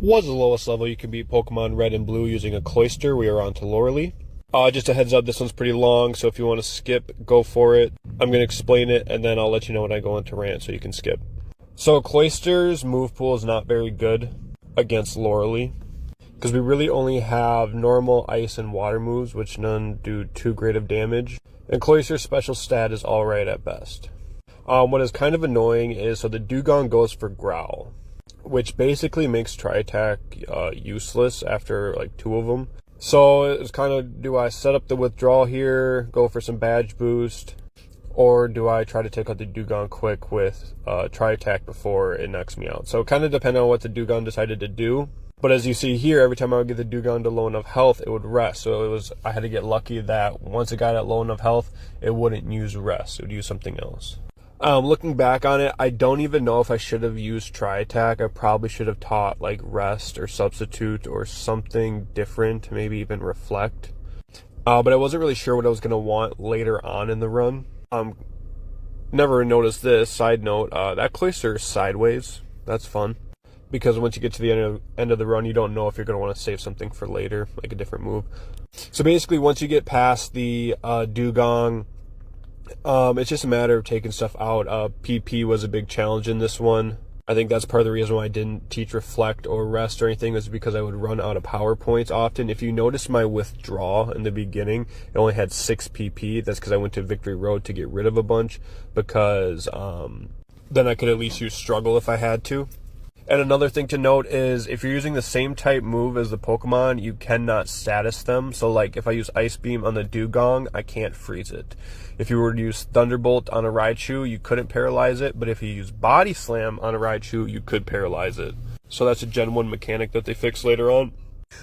Was the lowest level you can beat Pokemon Red and Blue using a Cloyster. We are on to Loreley. Just a heads up, this one's pretty long, so if you want to skip, go for it. I'm going to explain it, and then I'll let you know when I go into rant, so you can skip. So Cloyster's move pool is not very good against Loreley, because we really only have normal ice and water moves, which none do too great of damage. And Cloyster's special stat is alright at best. What is kind of annoying is, so the Dugong goes for Growl, which basically makes Tri-Attack useless after like 2 of them. So it's kind of, do I set up the withdrawal here, go for some badge boost, or do I try to take out the Dugong quick with Tri-Attack before it knocks me out? So it kind of depends on what the Dugong decided to do. But as you see here, every time I would get the Dugong to low enough health, it would rest. So I had to get lucky that once it got at low enough health, it wouldn't use rest. It would use something else. Looking back on it, I don't even know if I should have used Tri-Attack. I probably should have taught like Rest or Substitute or something different, maybe even Reflect. But I wasn't really sure what I was going to want later on in the run. Never noticed this. Side note, that Cloyster is sideways. That's fun. Because once you get to the end of the run, you don't know if you're going to want to save something for later, like a different move. So basically, once you get past the Dugong, it's just a matter of taking stuff out. PP was a big challenge in this one. I think that's part of the reason why I didn't teach Reflect or Rest or anything, was because I would run out of power points often. If you notice my withdrawal in the beginning, it only had 6 PP. That's because I went to Victory Road to get rid of a bunch, because then I could at least use Struggle if I had to. And another thing to note is, if you're using the same type move as the Pokemon, you cannot status them. So like if I use Ice Beam on the Dugong, I can't freeze it. If you were to use Thunderbolt on a Raichu, you couldn't paralyze it. But if you use Body Slam on a Raichu, you could paralyze it. So that's a Gen 1 mechanic that they fix later on.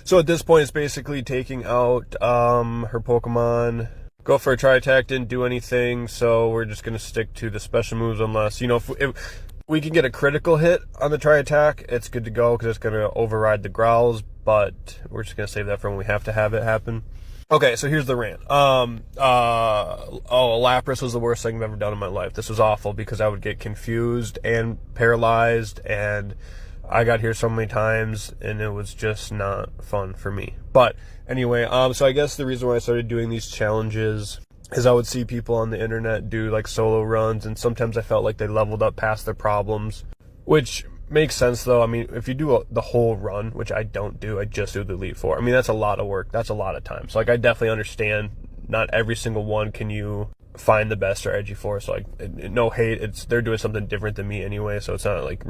So at this point, it's basically taking out her Pokemon. Go for a Tri-Attack, didn't do anything, so we're just going to stick to the special moves unless, if we can get a critical hit on the Tri-Attack, it's good to go because it's going to override the Growls, but we're just going to save that for when we have to have it happen. Okay, so here's the rant. Lapras was the worst thing I've ever done in my life. This was awful because I would get confused and paralyzed, and I got here so many times, and it was just not fun for me. But anyway, so I guess the reason why I started doing these challenges is I would see people on the internet do like solo runs, and sometimes I felt like they leveled up past their problems, which makes sense though. I mean, if you do the whole run, which I don't do, I just do the Elite Four. I mean, that's a lot of work. That's a lot of time. So like, I definitely understand not every single one can you find the best strategy for. So like, no hate. They're doing something different than me anyway. So it's not like